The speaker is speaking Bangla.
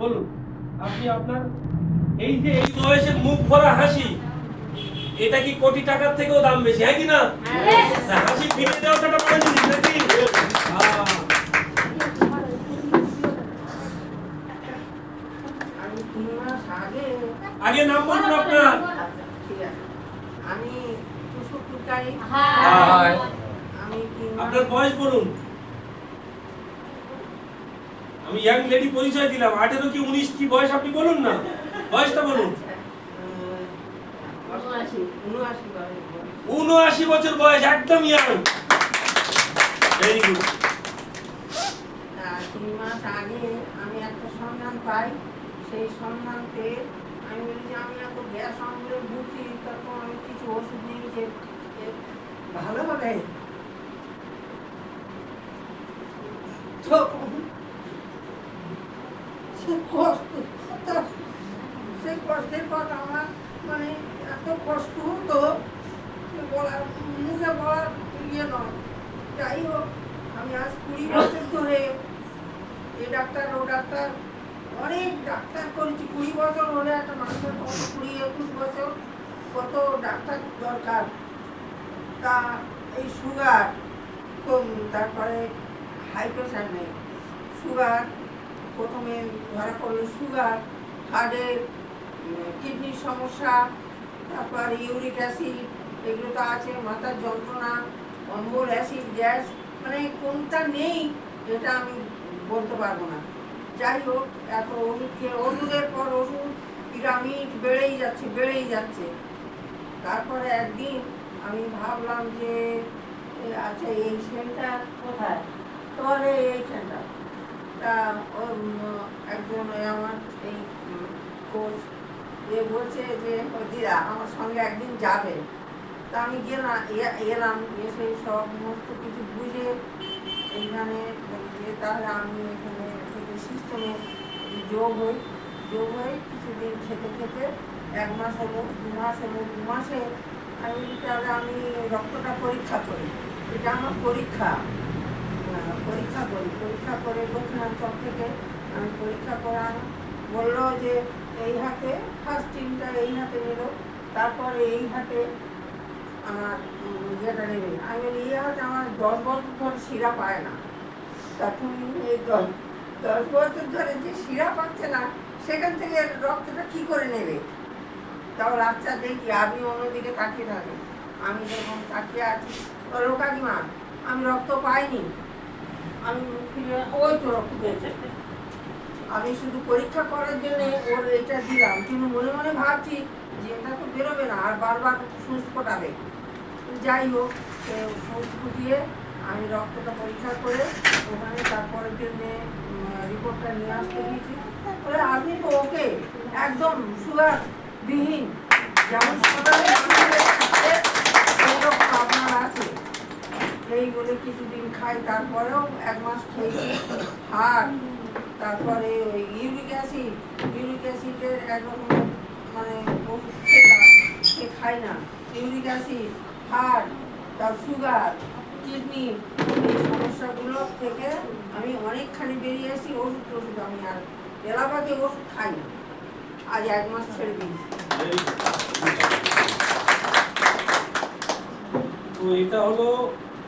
বলুন আপনি আপনার এই যে এই বয়সে মুখ ভরা হাসি, এটা কি কোটি টাকার থেকেও দাম বেশি, হ্যাঁ কি না? হাসি ফিরে দেওয়াটা বড় জিনিস নাকি? আগে নাম বলুন আপনার। ঠিক আছে, আমি কুসুম পুরকাইত। আপনার বয়স বলুন। আমি ইয়াং লেডি পরিচয় দিলাম, 18 কি 19 কি বয়স আপনি বলুন না, বয়সটা বলুন। 79 বছর বয়স, একদম ইয়াং। Very good. 3 মাস আগে আমি একটা সন্ধান পাই, সেই সন্ধান পেয়ে আমি বলি যে আমি এত গ্যাস অম্বলে ভুগছি, তখন আমি কিছু ওষুধ নিই যে ভালো হবে। সেই কষ্টের কথা আমার মানে এত কষ্ট হতো বলার মুখে বলার ইয়ে নয়। যাই হোক, আমি আজ 20 বছর ধরে এ ডাক্তার ও ডাক্তার অনেক ডাক্তার করেছি। 20 বছর হলে একটা মানুষের কত 20-21 বছর কত ডাক্তার দরকার। তা এই সুগার, তারপরে হাই প্রেশার নেই, সুগার প্রথমে ধরা পড়লো, সুগার, হার্টের, কিডনির সমস্যা, তারপর ইউরিক অ্যাসিড, এগুলো তো আছে, মাথার যন্ত্রণা, অম্বল, অ্যাসিড, গ্যাস, মানে কোনটা নেই এটা আমি বলতে পারবো না। যাই হোক, এত ওষুধ খেয়ে ওষুধের পর ওষুধ, পিরামিড বেড়েই যাচ্ছে। তারপরে একদিন আমি ভাবলাম যে আচ্ছা এই সেন্টার কোথায়, তোমার এই সেন্টার তা একজন আমার এই কোচ বলছে যে দিদা আমার সঙ্গে একদিন যাবে। তা আমি এলাম, এসে সমস্ত কিছু বুঝে এইখানে যে তাহলে আমি এখানে থেকে সিস্টেমে যোগ হই কিছুদিন খেতে খেতে 1 মাস হলো, 2 মাস হলো, 2 মাসে আমি তাহলে আমি রক্তটা পরীক্ষা করি, এটা আমার পরীক্ষা করে দক্ষিণাঞ্চল থেকে আমি পরীক্ষা করান। বললো যে এই হাতে ফার্স্ট টিমটা এই হাতে নিল, তারপরে এই হাতে আমার ইয়েটা নেবে। আমি বলি এই হাতে আমার 10 বছর ধরে শিরা পায় না, তা তুমি এই 10 বছর ধরে যে শিরা পাচ্ছে না সেখান থেকে রক্তটা কি করে নেবে? তাও আচ্ছা দেখি, আপনি অন্যদিকে তাকিয়ে থাকেন। আমি যখন তাকিয়ে আছি, বলো কাকিমা আমি রক্ত পাইনি। আমি ফিরে ওই তো রক্ত পেয়েছে। আমি শুধু পরীক্ষা করার জন্য ওর এটা দিলাম, কিন্তু মনে মনে ভাবছি যে এটা তো বেরোবে না, আর বারবার সুচ ফোটাবে। যাই হোক, সুচ ফুটিয়ে আমি রক্তটা পরীক্ষা করে ওখানে তারপরের জন্য রিপোর্টটা নিয়ে আসতে দিয়েছি। বলে আপনি তো ওকে একদম সুগার বিহীন, যেমন আপনার আছে। এই বলে কিছুদিন খাই, তারপরেও 1 মাস খেয়েছি। হার্ট, তারপরে ইউরিক অ্যাসিডের একরকম মানে ওষুধ সে খাই না। ইউরিক অ্যাসিড, হার্ট, তার সুগার, কিডনি, এই সমস্যাগুলো থেকে আমি অনেকখানি বেরিয়ে এসেছি। ওষুধ আমি আর এলাকাতে ওষুধ খাই না, আজ 1 মাস ছেড়ে দিয়েছি। তো এটা হলো